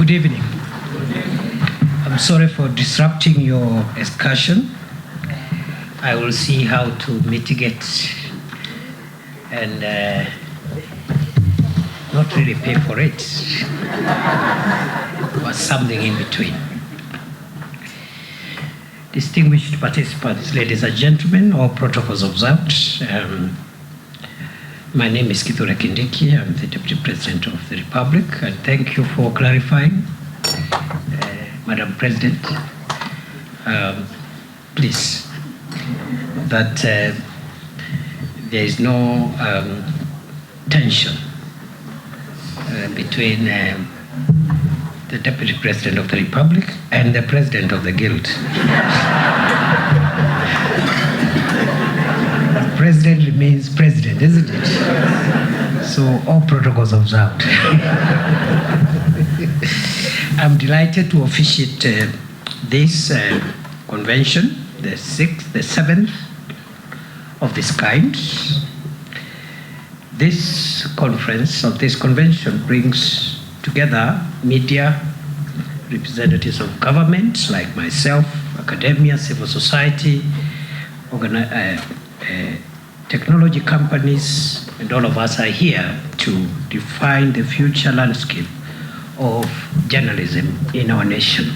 Good evening. I'm sorry for disrupting your excursion. I will see how to mitigate and not really pay for it, but something in between. Distinguished participants, ladies and gentlemen, all protocols observed. My name is Kithure Kindiki. I'm the Deputy President of the Republic, and thank you for clarifying. Madam President, please, that there is no tension between the Deputy President of the Republic and the President of the Guild. President remains president, isn't it? So all protocols observed. I'm delighted to officiate this convention, the 7th of this kind. This convention brings together media, representatives of government like myself, academia, civil society, technology companies, and all of us are here to define the future landscape of journalism in our nation.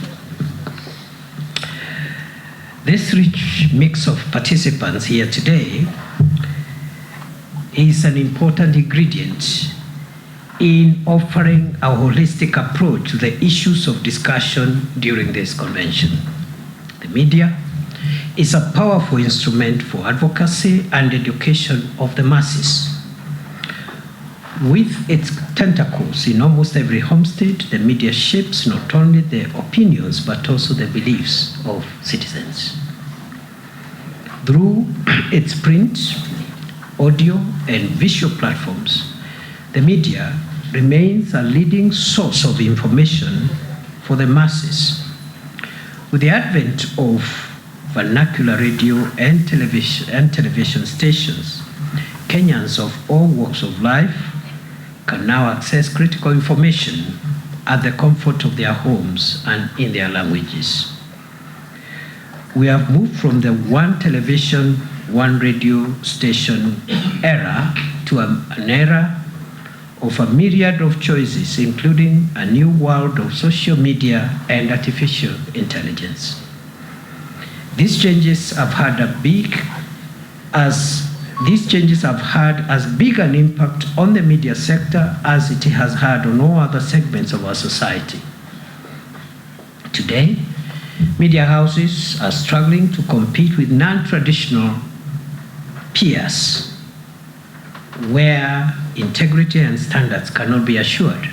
This rich mix of participants here today is an important ingredient in offering a holistic approach to the issues of discussion during this convention. The media is a powerful instrument for advocacy and education of the masses. With its tentacles in almost every homestead, the media shapes not only the opinions but also the beliefs of citizens. Through its print, audio, and visual platforms, the media remains a leading source of information for the masses. With the advent of vernacular radio and television stations, Kenyans of all walks of life can now access critical information at the comfort of their homes and in their languages. We have moved from the one television, one radio station era to an era of a myriad of choices, including a new world of social media and artificial intelligence. These changes have had as big an impact on the media sector as it has had on all other segments of our society. Today, media houses are struggling to compete with non-traditional peers where integrity and standards cannot be assured.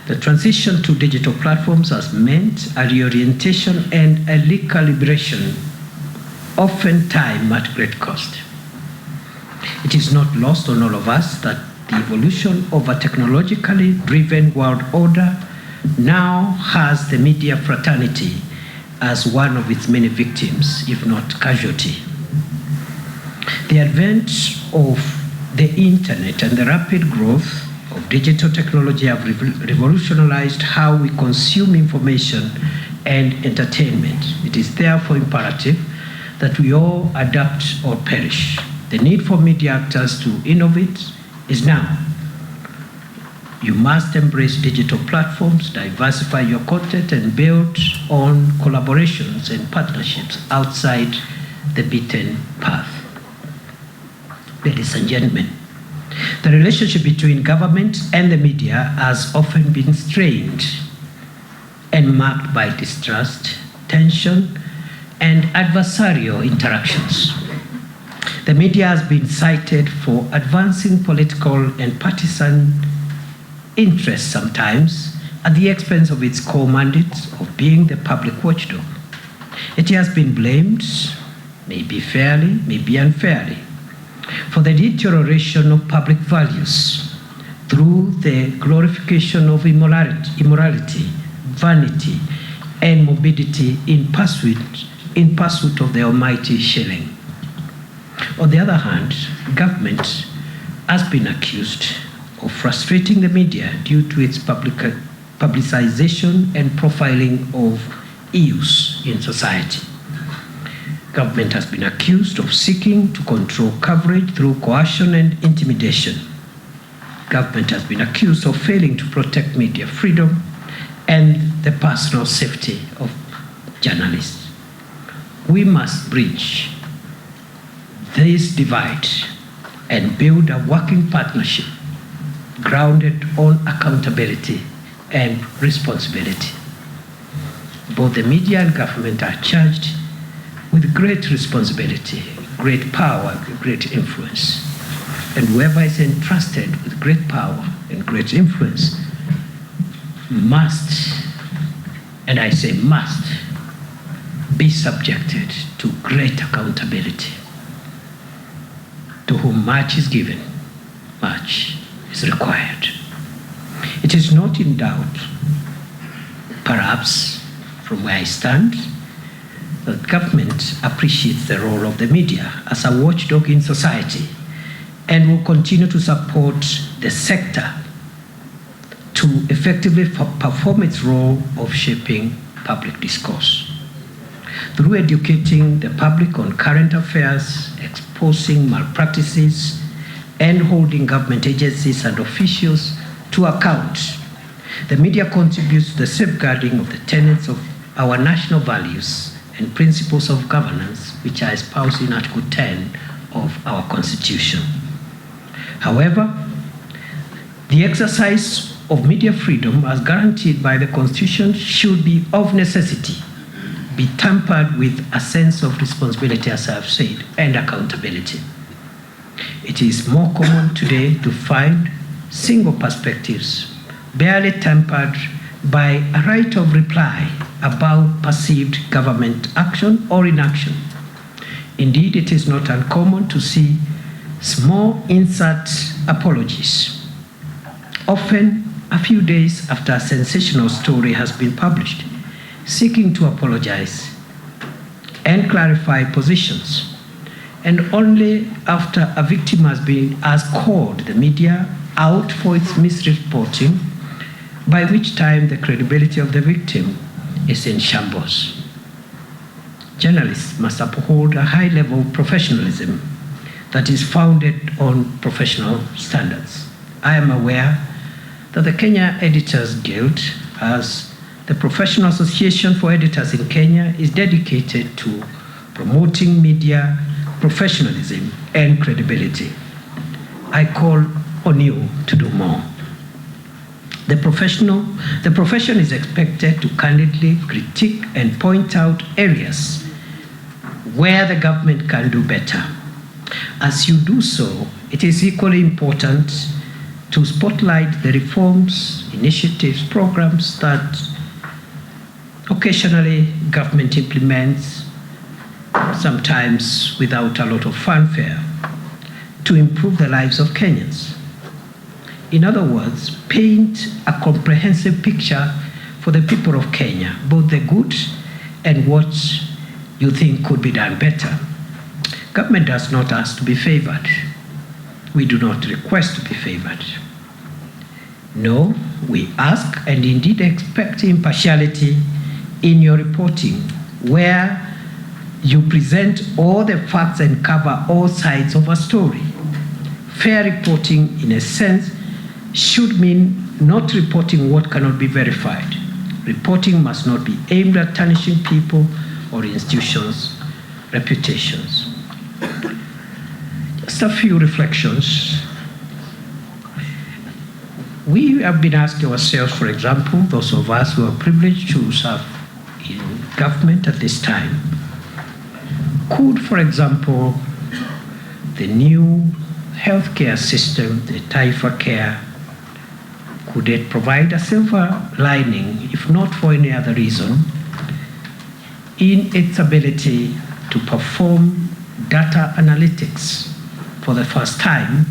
The transition to digital platforms has meant a reorientation and a recalibration, oftentimes at great cost. It is not lost on all of us that the evolution of a technologically driven world order now has the media fraternity as one of its many victims, if not casualty. The advent of the internet and the rapid growth of digital technology have revolutionized how we consume information and entertainment. It is therefore imperative that we all adapt or perish. The need for media actors to innovate is now. You must embrace digital platforms, diversify your content, and build on collaborations and partnerships outside the beaten path. Ladies and gentlemen, the relationship between government and the media has often been strained and marked by distrust, tension, and adversarial interactions. The media has been cited for advancing political and partisan interests sometimes at the expense of its core mandate of being the public watchdog. It has been blamed, maybe fairly, maybe unfairly, for the deterioration of public values through the glorification of immorality, vanity, and morbidity in pursuit of the almighty shilling. On the other hand, government has been accused of frustrating the media due to its publicization and profiling of issues in society. Government has been accused of seeking to control coverage through coercion and intimidation. Government has been accused of failing to protect media freedom and the personal safety of journalists. We must bridge this divide and build a working partnership grounded on accountability and responsibility. Both the media and government are charged with great responsibility, great power, great influence. And whoever is entrusted with great power and great influence must, and I say must, be subjected to great accountability. To whom much is given, much is required. It is not in doubt, perhaps from where I stand, that government appreciates the role of the media as a watchdog in society and will continue to support the sector to effectively perform its role of shaping public discourse. Through educating the public on current affairs, exposing malpractices, and holding government agencies and officials to account, the media contributes to the safeguarding of the tenets of our national values and principles of governance, which are espoused in Article 10 of our Constitution. However, the exercise of media freedom as guaranteed by the Constitution should be of necessity be tempered with a sense of responsibility, as I have said, and accountability. It is more common today to find single perspectives barely tempered by a right of reply about perceived government action or inaction. Indeed, it is not uncommon to see small insert apologies, often a few days after a sensational story has been published, seeking to apologize and clarify positions, and only after a victim has called the media out for its misreporting, by which time the credibility of the victim is in shambles. Journalists must uphold a high level of professionalism that is founded on professional standards. I am aware that the Kenya Editors Guild, as the Professional Association for Editors in Kenya, is dedicated to promoting media professionalism and credibility. I call on you to do more. The profession is expected to candidly critique and point out areas where the government can do better. As you do so, it is equally important to spotlight the reforms, initiatives, programs that occasionally government implements, sometimes without a lot of fanfare, to improve the lives of Kenyans. In other words, paint a comprehensive picture for the people of Kenya, both the good and what you think could be done better. Government does not ask to be favored. We do not request to be favored. No, we ask and indeed expect impartiality in your reporting, where you present all the facts and cover all sides of a story. Fair reporting, in a sense, should mean not reporting what cannot be verified. Reporting must not be aimed at tarnishing people or institutions' reputations. Just a few reflections. We have been asking ourselves, for example, those of us who are privileged to serve in government at this time, could, for example, the new healthcare system, the Taifa Care, could it provide a silver lining, if not for any other reason, in its ability to perform data analytics for the first time,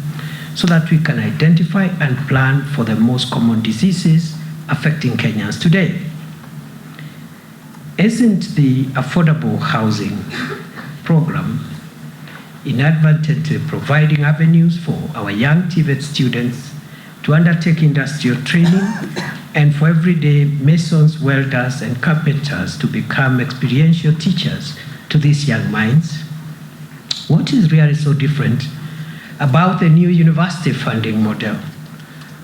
so that we can identify and plan for the most common diseases affecting Kenyans today? Isn't the affordable housing program inadvertently providing avenues for our young TVET students to to undertake industrial training, and for everyday masons, welders, and carpenters to become experiential teachers to these young minds. What is really so different about the new university funding model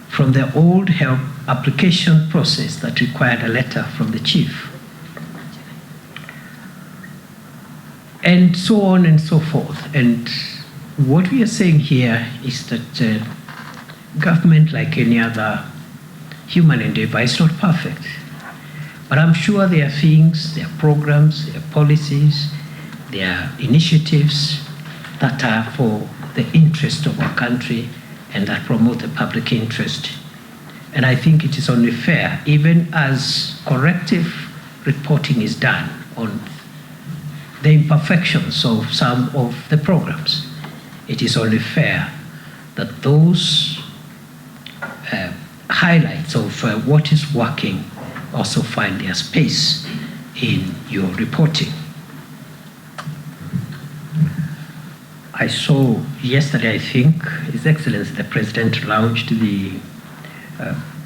from the old help application process that required a letter from the chief? And so on and so forth. And what we are saying here is that government, like any other human endeavor, is not perfect. But I'm sure there are things, there are programs, there are policies, there are initiatives that are for the interest of our country and that promote the public interest. And I think it is only fair, even as corrective reporting is done on the imperfections of some of the programs, it is only fair that those highlights of what is working also find their space in your reporting. I saw yesterday, I think, His Excellency the President launched the,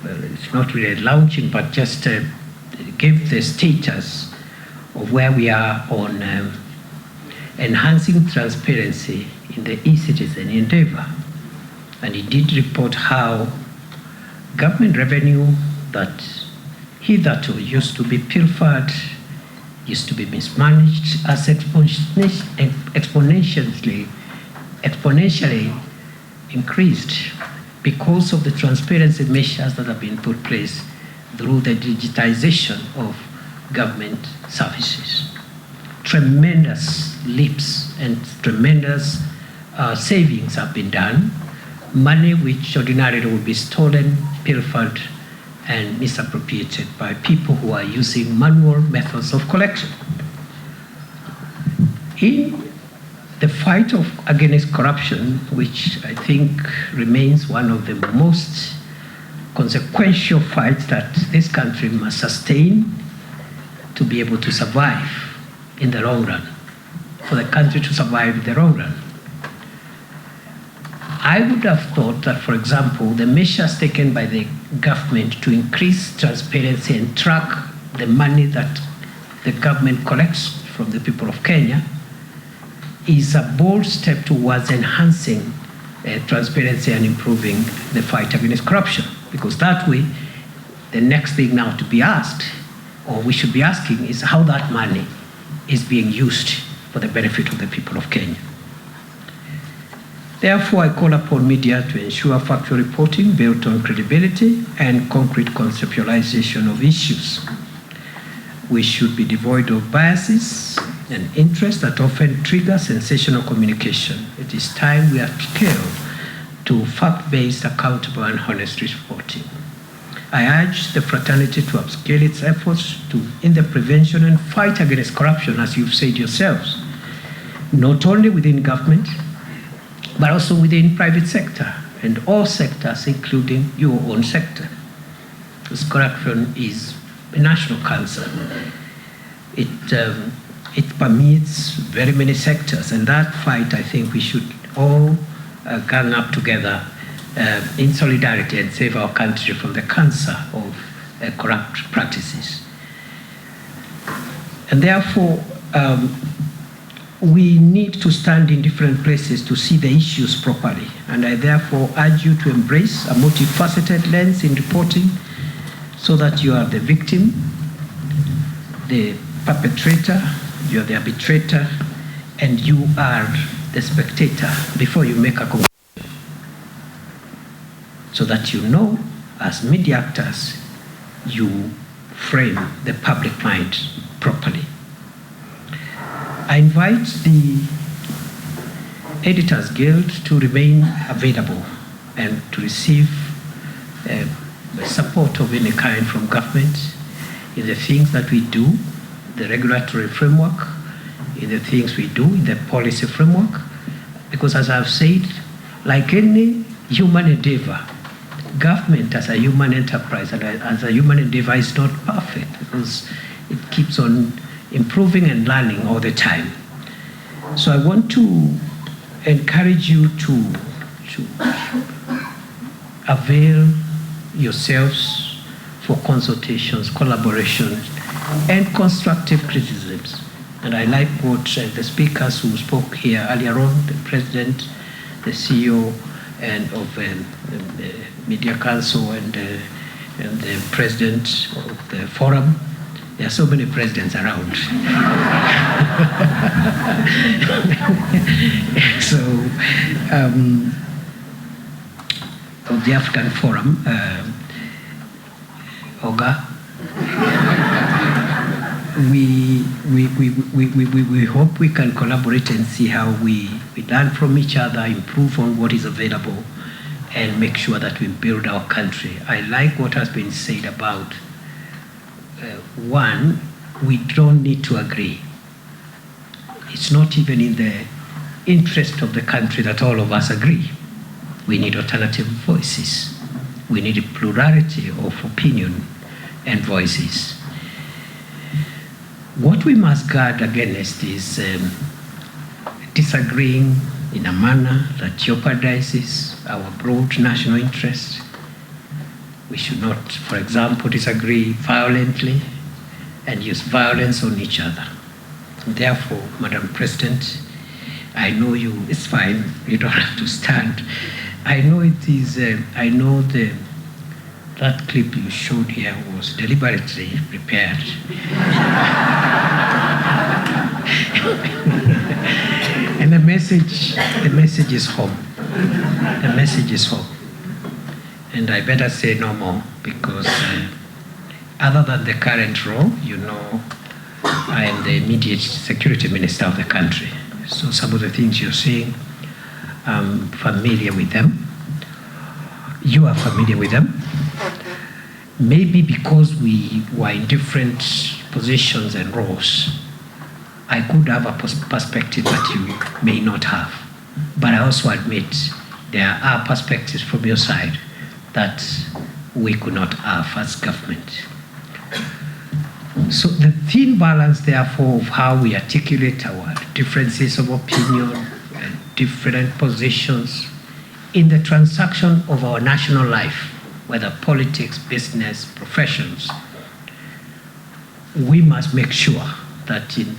it's not really launching, but just gave the status of where we are on enhancing transparency in the e-citizen endeavor. And he did report how government revenue that hitherto used to be pilfered, used to be mismanaged, has exponentially increased because of the transparency measures that have been put in place through the digitization of government services. Tremendous leaps and tremendous savings have been done. Money which ordinarily would be stolen, pilfered, and misappropriated by people who are using manual methods of collection. In the fight against corruption, which I think remains one of the most consequential fights that this country must sustain to be able to survive in the long run, for the country to survive in the long run. I would have thought that, for example, the measures taken by the government to increase transparency and track the money that the government collects from the people of Kenya is a bold step towards enhancing transparency and improving the fight against corruption. Because that way, the next thing now to be asked, or we should be asking, is how that money is being used for the benefit of the people of Kenya. Therefore, I call upon media to ensure factual reporting built on credibility and concrete conceptualization of issues. We should be devoid of biases and interests that often trigger sensational communication. It is time we upscale to fact-based, accountable, and honest reporting. I urge the fraternity to upscale its efforts in the prevention and fight against corruption, as you've said yourselves, not only within government, but also within private sector and all sectors, including your own sector. Because corruption is a national cancer. It permeates very many sectors, and that fight, I think we should all gang up together in solidarity and save our country from the cancer of corrupt practices. And therefore, we need to stand in different places to see the issues properly. And I therefore urge you to embrace a multifaceted lens in reporting so that you are the victim, the perpetrator, you are the arbitrator, and you are the spectator before you make a conclusion. So that you know, as media actors, you frame the public mind properly. I invite the Editors Guild to remain available and to receive support of any kind from government in the things that we do, the regulatory framework, in the things we do, in the policy framework. Because as I've said, like any human endeavor, government as a human enterprise and as a human endeavor is not perfect because it keeps on improving and learning all the time. So I want to encourage you to avail yourselves for consultations, collaboration, and constructive criticisms. And I like what the speakers who spoke here earlier on, the President, the CEO, and of the Media Council, and the President of the Forum. There are so many presidents around. So, of the African Forum, Oga, we hope we can collaborate and see how we learn from each other, improve on what is available, and make sure that we build our country. I like what has been said about one, we don't need to agree. It's not even in the interest of the country that all of us agree. We need alternative voices. We need a plurality of opinion and voices. What we must guard against is disagreeing in a manner that jeopardizes our broad national interest. We should not, for example, disagree violently and use violence on each other. Therefore, Madam President, I know you, it's fine, you don't have to stand. I know it is, I know that clip you showed here was deliberately prepared. And the message is home. The message is home. And I better say no more, because other than the current role, you know, I am the immediate security minister of the country. So some of the things you're saying, I'm familiar with them. You are familiar with them. Maybe because we were in different positions and roles, I could have a perspective that you may not have. But I also admit there are perspectives from your side that we could not have as government. So the thin balance, therefore, of how we articulate our differences of opinion and different positions in the transaction of our national life, whether politics, business, professions, we must make sure that in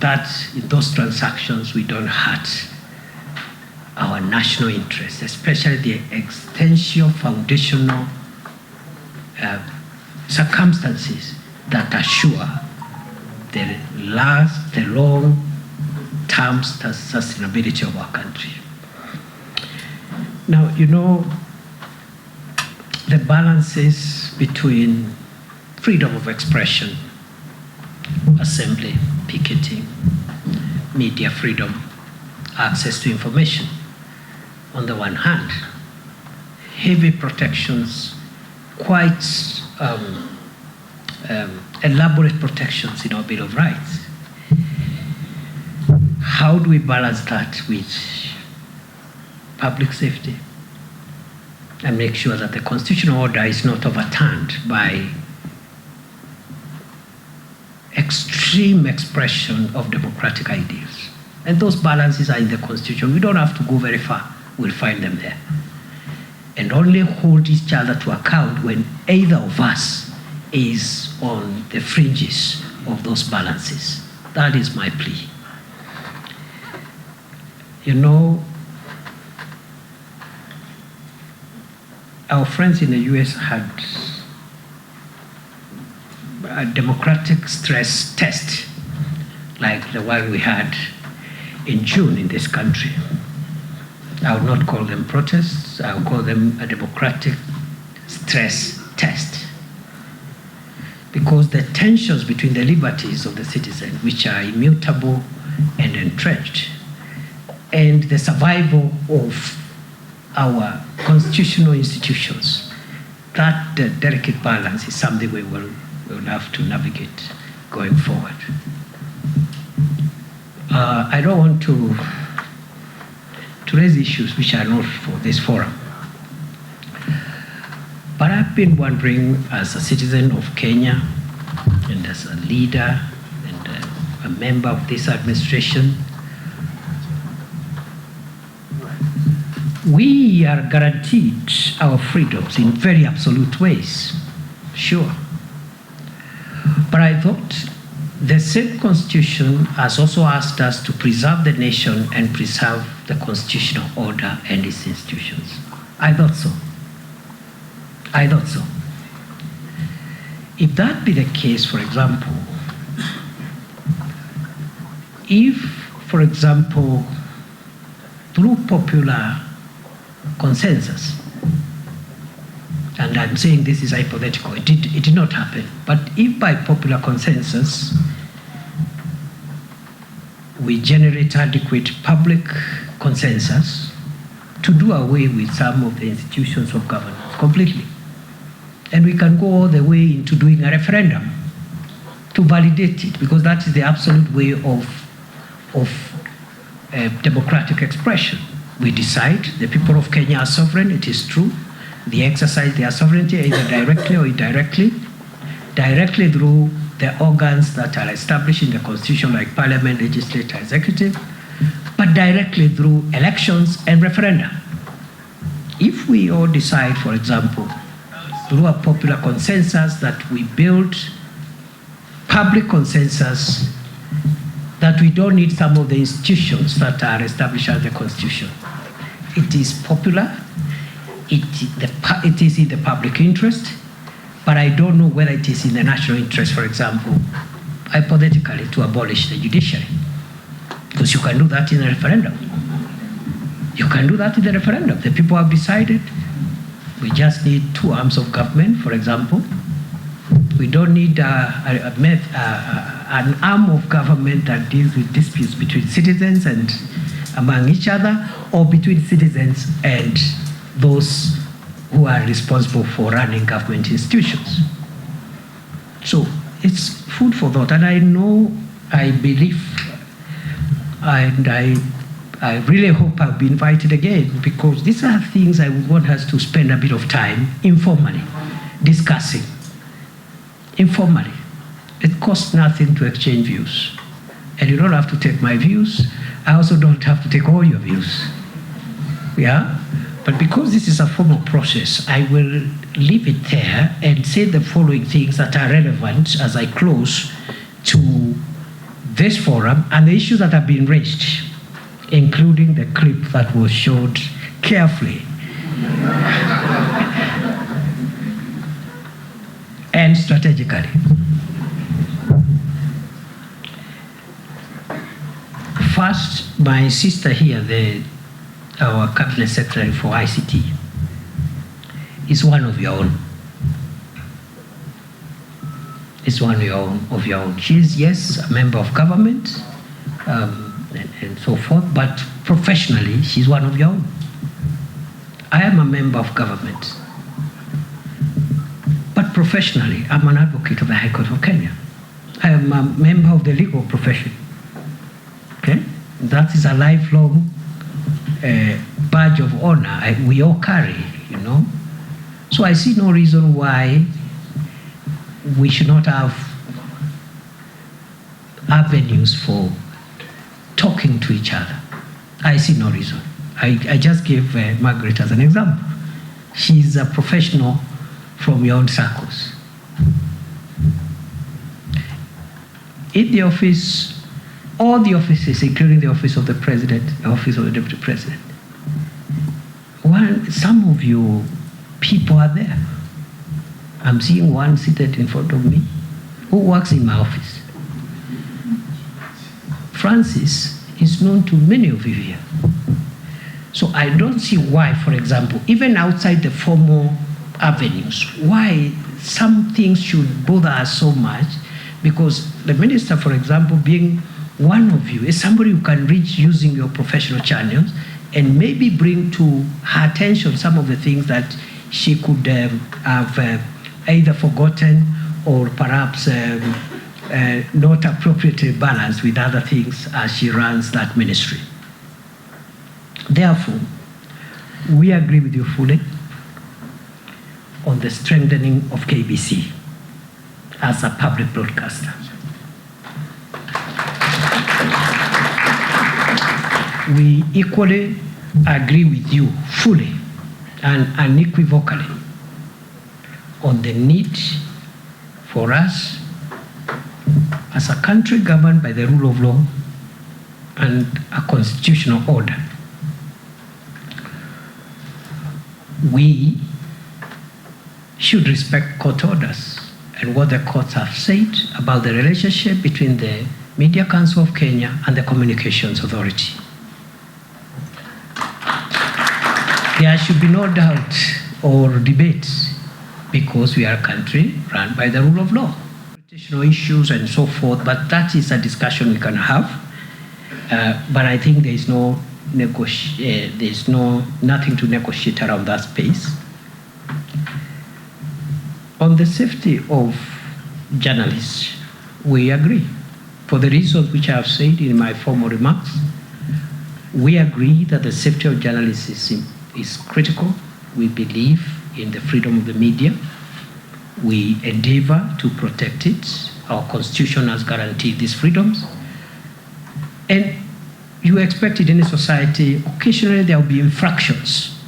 those transactions we don't hurt our national interests, especially the existential, foundational circumstances that assure the long-term sustainability of our country. Now, you know, the balances between freedom of expression, assembly, picketing, media freedom, access to information, on the one hand, heavy protections, quite elaborate protections in our Bill of Rights. How do we balance that with public safety and make sure that the constitutional order is not overturned by extreme expression of democratic ideals? And those balances are in the Constitution. We don't have to go very far. We'll find them there. And only hold each other to account when either of us is on the fringes of those balances. That is my plea. You know, our friends in the US had a democratic stress test like the one we had in June in this country. I would not call them protests, I would call them a democratic stress test. Because the tensions between the liberties of the citizen, which are immutable and entrenched, and the survival of our constitutional institutions, that delicate balance is something we will have to navigate going forward. I don't want to raise issues which are not for this forum. But I've been wondering, as a citizen of Kenya and as a leader and a member of this administration, We are guaranteed our freedoms in very absolute ways, sure. But I thought the same constitution has also asked us to preserve the nation and preserve the constitutional order and its institutions. I thought so. I thought so. If that be the case, for example, if, for example, through popular consensus, and I'm saying this is hypothetical, it did not happen, but if by popular consensus we generate adequate public consensus to do away with some of the institutions of governance completely, and we can go all the way into doing a referendum to validate it, because that is the absolute way of democratic expression. We decide, the people of Kenya are sovereign, it is true. They exercise their sovereignty either directly or indirectly, directly through the organs that are established in the constitution like parliament, legislature, executive, but directly through elections and referenda. If we all decide, for example, through a popular consensus that we build public consensus that we don't need some of the institutions that are established as the constitution. It is popular, it is in the public interest, but I don't know whether it is in the national interest, for example, hypothetically, to abolish the judiciary. Because you can do that in a referendum. You can do that in the referendum. The people have decided we just need two arms of government, for example. We don't need an arm of government that deals with disputes between citizens and among each other, or between citizens and those who are responsible for running government institutions. So it's food for thought, and I know, I believe, and I really hope I'll be invited again, because these are things I would want us to spend a bit of time informally discussing. Informally. It costs nothing to exchange views. And you don't have to take my views. I also don't have to take all your views. Yeah? But because this is a formal process, I will leave it there and say the following things that are relevant as I close to this forum and the issues that have been raised, including the clip that was showed carefully and strategically. First, my sister here, our cabinet secretary for ICT, is one of your own. Is one of your own. She is, yes, a member of government and so forth, but professionally, she's one of your own. I am a member of government, but professionally, I'm an advocate of the High Court of Kenya. I am a member of the legal profession. Okay, that is a lifelong badge of honor we all carry, you know. So I see no reason why we should not have avenues for talking to each other. I see no reason. I just gave Margaret as an example. She's a professional from your own circles. In the office, all the offices, including the office of the president, the office of the deputy president, some of you people are there. I'm seeing one seated in front of me who works in my office. Francis is known to many of you here. So I don't see why, for example, even outside the formal avenues, why some things should bother us so much, because the minister, for example, being one of you, is somebody who can reach using your professional channels and maybe bring to her attention some of the things that she could have either forgotten or perhaps not appropriately balanced with other things as she runs that ministry. Therefore, we agree with you fully on the strengthening of KBC as a public broadcaster. We equally agree with you fully and unequivocally on the need for us as a country governed by the rule of law and a constitutional order. We should respect court orders and what the courts have said about the relationship between the Media Council of Kenya and the Communications Authority. There should be no doubt or debate because we are a country run by the rule of law. Traditional issues and so forth, but that is a discussion we can have. But I think there is nothing to negotiate around that space. On the safety of journalists, we agree. For the reasons which I have said in my formal remarks, we agree that the safety of journalists is critical. We believe in the freedom of the media. We endeavor to protect it. Our constitution has guaranteed these freedoms. And you expect it in a society, occasionally there will be infractions.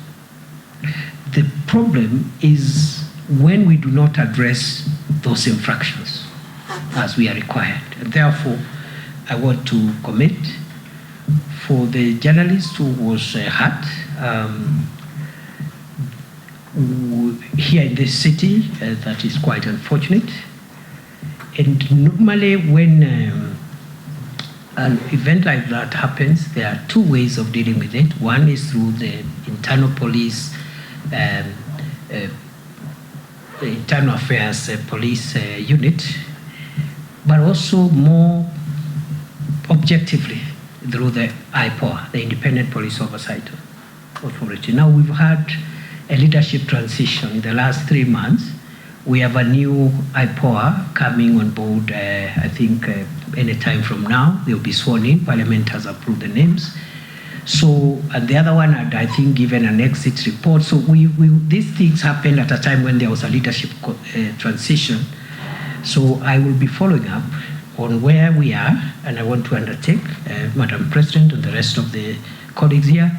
The problem is when we do not address those infractions as we are required. And therefore, I want to commit for the journalist who was hurt here in this city, that is quite unfortunate. And normally when an event like that happens, there are two ways of dealing with it. One is through the internal police, internal affairs police unit, but also more objectively through the IPOA, the Independent Police Oversight Authority. Now we've had a leadership transition in the last 3 months. We have a new IPOA coming on board, I think any time from now. They'll be sworn in. Parliament has approved the names. So, and the other one had, I think, given an exit report. So these things happened at a time when there was a leadership transition. So I will be following up on where we are, and I want to undertake, Madam President and the rest of the colleagues here,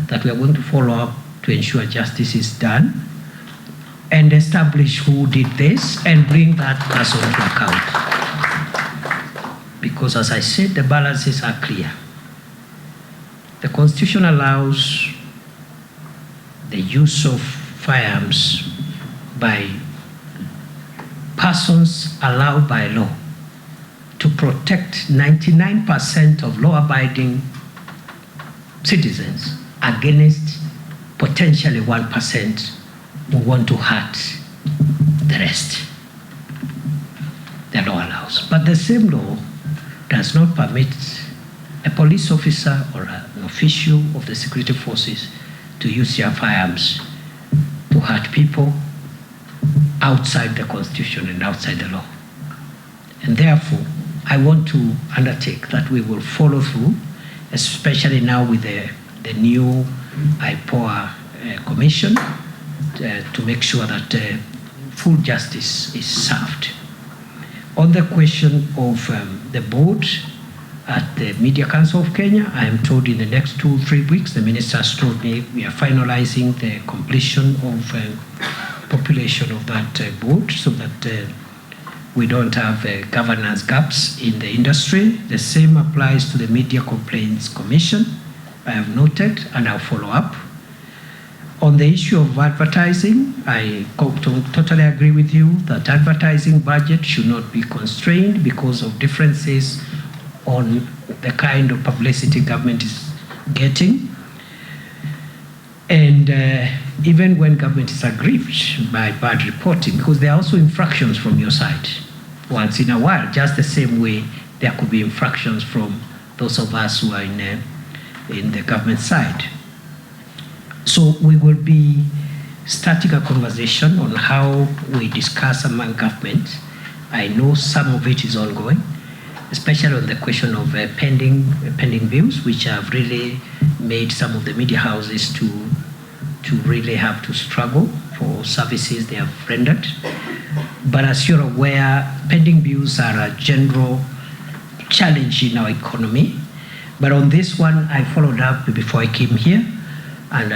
that we are going to follow up to ensure justice is done and establish who did this and bring that person to account. Because as I said, the balances are clear. The Constitution allows the use of firearms by persons allowed by law to protect 99% of law-abiding citizens against potentially 1% who want to hurt the rest. The law allows. But the same law does not permit a police officer or an official of the security forces to use their firearms to hurt people outside the Constitution and outside the law. And therefore, I want to undertake that we will follow through, especially now with the new IPOA commission, to make sure that full justice is served. On the question of the board at the Media Council of Kenya, I am told in the next 2-3 weeks, the minister has told me we are finalizing the completion of population of that board so that we don't have governance gaps in the industry. The same applies to the Media Complaints Commission. I have noted and I'll follow up. On the issue of advertising, I totally agree with you that advertising budget should not be constrained because of differences on the kind of publicity government is getting. And even when government is aggrieved by bad reporting, because there are also infractions from your side once in a while, just the same way there could be infractions from those of us who are in the government side. So we will be starting a conversation on how we discuss among government. I know some of it is ongoing, especially on the question of pending bills, which have really made some of the media houses to really have to struggle for services they have rendered. But as you're aware, pending bills are a general challenge in our economy. But on this one, I followed up before I came here. And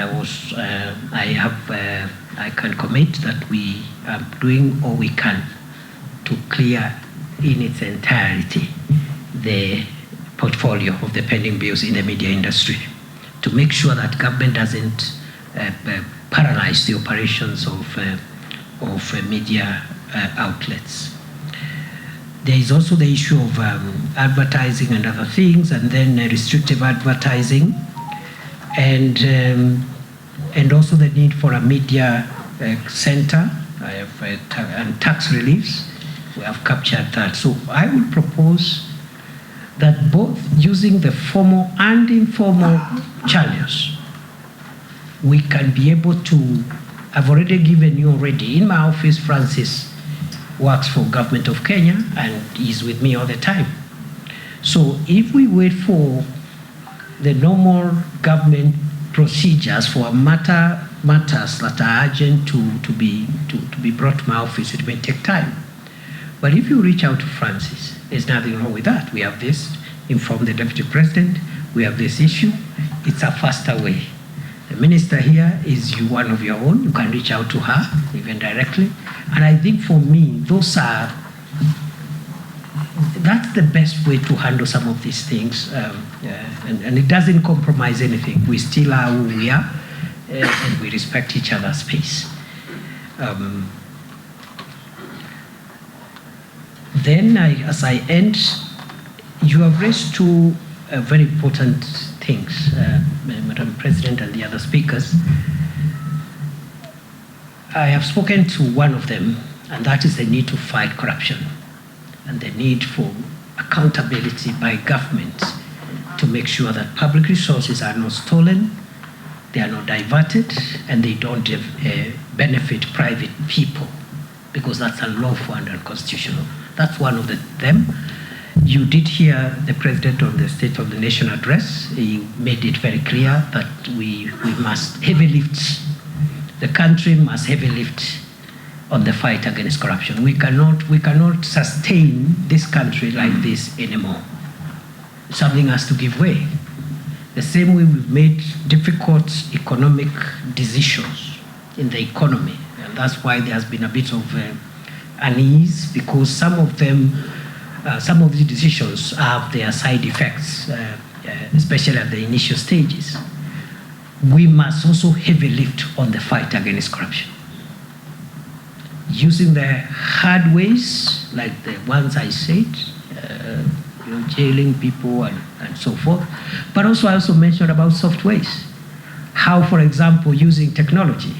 I can commit that we are doing all we can to clear in its entirety the portfolio of the pending bills in the media industry, to make sure that government doesn't paralyze the operations of media outlets. There is also the issue of advertising and other things, and then restrictive advertising, and also the need for a media center and tax reliefs. We have captured that. So I would propose that both using the formal and informal channels, we can be able to, I've already given you already, in my office, Francis works for Government of Kenya and is with me all the time. So if we wait for the normal government procedures for matters that are urgent to be brought to my office, it may take time. But if you reach out to Francis, there's nothing wrong with that. We have this, inform the Deputy President, we have this issue, it's a faster way. The minister here is one of your own, you can reach out to her, even directly. And I think for me, that's the best way to handle some of these things. And it doesn't compromise anything. We still are who we are, and we respect each other's space. Then, as I end, you have raised two very important things, Madam President and the other speakers. I have spoken to one of them, and that is the need to fight corruption and the need for accountability by government to make sure that public resources are not stolen, they are not diverted, and they don't benefit private people, because that's unlawful and unconstitutional. That's one of them. You did hear the President on the State of the Nation address. He made it very clear that we must heavy lift, the country must heavy lift on the fight against corruption. We cannot sustain this country like this anymore. Something has to give way. The same way we've made difficult economic decisions in the economy, and that's why there has been a bit of unease, because some of these decisions have their side effects, especially at the initial stages. We must also heavy lift on the fight against corruption, using the hard ways, like the ones I said, jailing people and so forth. But also I also mentioned about soft ways. How, for example, using technology,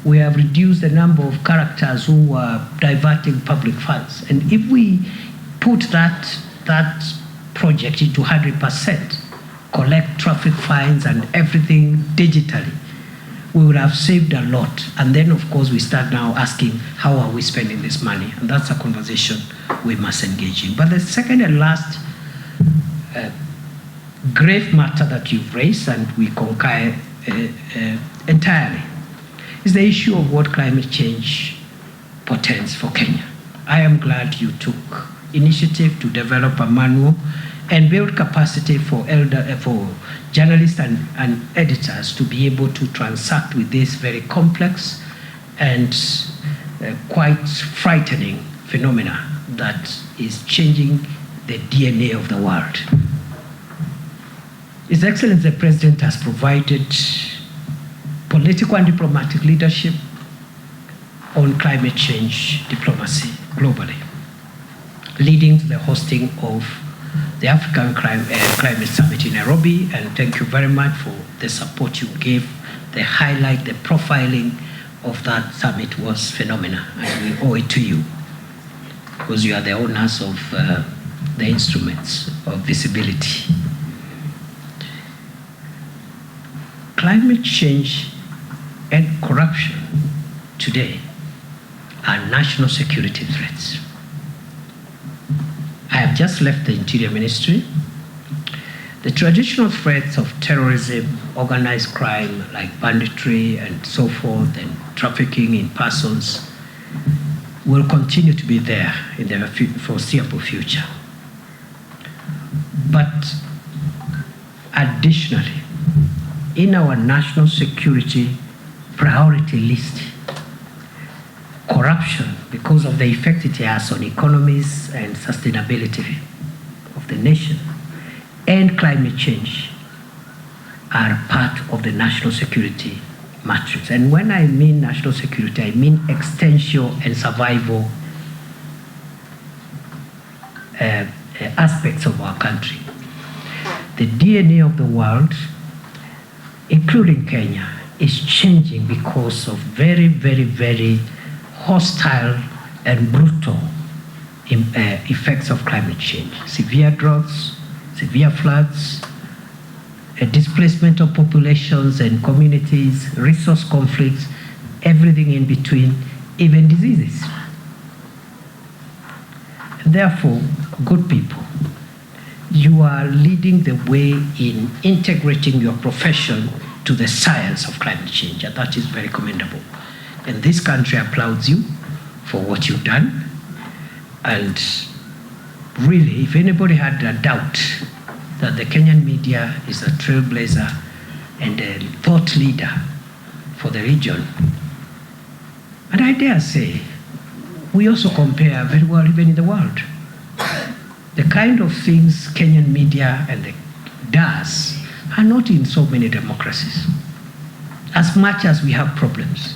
we have reduced the number of characters who are diverting public funds. And if we put that project into 100%, collect traffic fines and everything digitally, we would have saved a lot. And then, of course, we start now asking, how are we spending this money? And that's a conversation we must engage in. But the second and last grave matter that you've raised, and we concur entirely, is the issue of what climate change portends for Kenya. I am glad you took initiative to develop a manual and build capacity for journalists and editors to be able to transact with this very complex and quite frightening phenomena that is changing the DNA of the world. His Excellency the President has provided political and diplomatic leadership on climate change diplomacy globally, leading to the hosting of the African Climate Summit in Nairobi. And thank you very much for the support you gave. The highlight, the profiling of that summit was phenomenal, and we owe it to you, because you are the owners of the instruments of visibility. Climate change and corruption today are national security threats. I have just left the Interior Ministry. The traditional threats of terrorism, organized crime like banditry and so forth, and trafficking in persons will continue to be there in the foreseeable future. But additionally, in our national security priority list corruption, because of the effect it has on economies and sustainability of the nation, and climate change are part of the national security matrix. And when I mean national security, I mean existential and survival aspects of our country. The DNA of the world, including Kenya, is changing because of very, very, very hostile and brutal effects of climate change. Severe droughts, severe floods, a displacement of populations and communities, resource conflicts, everything in between, even diseases. And therefore, good people, you are leading the way in integrating your profession to the science of climate change, and that is very commendable. And this country applauds you for what you've done. And really, if anybody had a doubt that the Kenyan media is a trailblazer and a thought leader for the region, and I dare say, we also compare very well even in the world. The kind of things Kenyan media does are not in so many democracies, as much as we have problems.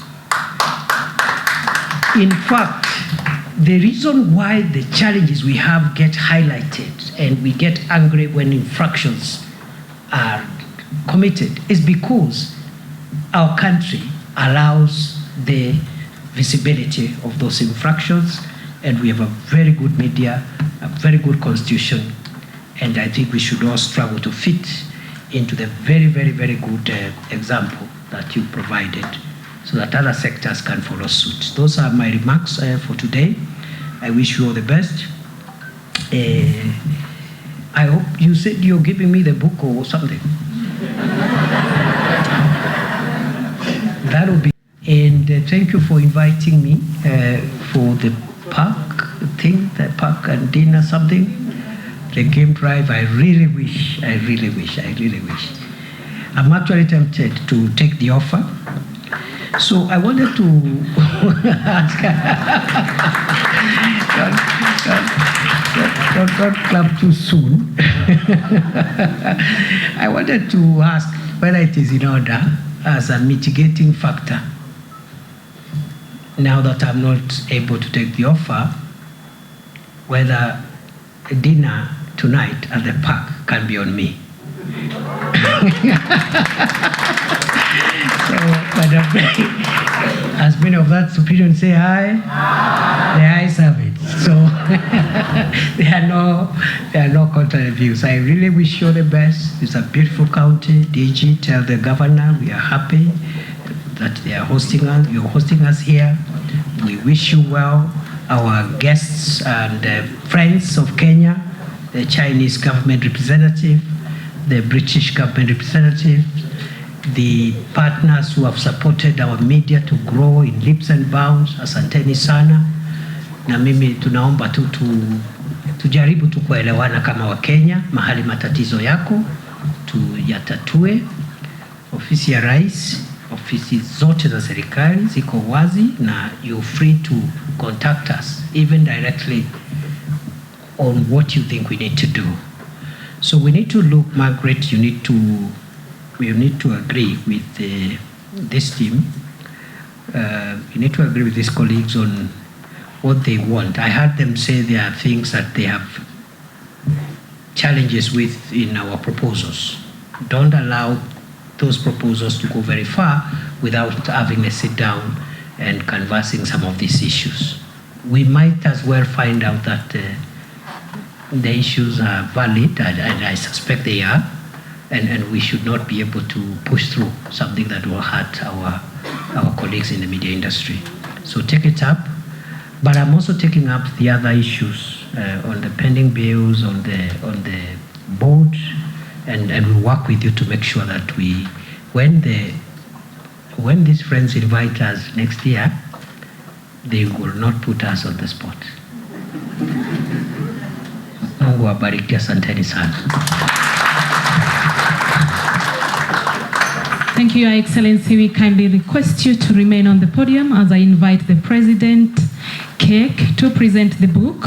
In fact, the reason why the challenges we have get highlighted and we get angry when infractions are committed is because our country allows the visibility of those infractions, and we have a very good media, a very good constitution, and I think we should all struggle to fit into the very, very, very good example that you provided, so that other sectors can follow suit. Those are my remarks for today. I wish you all the best. I hope you said you're giving me the book or something. That will be. And thank you for inviting me for the park thing, the park and dinner something, the game drive. I really wish. I'm actually tempted to take the offer. So I wanted to ask, don't clap too soon. I wanted to ask whether it is in order as a mitigating factor, now that I'm not able to take the offer, whether dinner tonight at the park can be on me. So, Madam as many of that opinion say aye, the ayes have it. So there are no contrary views. I really wish you the best. It's a beautiful county. DG, tell the governor we are happy that they are hosting us. You're hosting us here. We wish you well. Our guests and friends of Kenya, the Chinese government representative, the British government representative, the partners who have supported our media to grow in leaps and bounds, asanteni sana. Na mimi tunaomba tu tujaribu tu kuelewana kama Wakenya, mahali matatizo yako tuyatatue. Ofisi ya Rais, ofisi zote za serikali ziko wazi, na you're free to contact us even directly on what you think we need to do. So we need to look, Margaret, we need to agree with this team. We need to agree with these colleagues on what they want. I heard them say there are things that they have challenges with in our proposals. Don't allow those proposals to go very far without having a sit down and canvassing some of these issues. We might as well find out that the issues are valid, and I suspect they are, and we should not be able to push through something that will hurt our colleagues in the media industry. So take it up, but I'm also taking up the other issues on the pending bills, on the board, and we'll work with you to make sure that when these friends invite us next year, they will not put us on the spot. Mungu awabariki, asanteni sana. Thank you, Your Excellency. We kindly request you to remain on the podium as I invite the President, Cake, to present the book.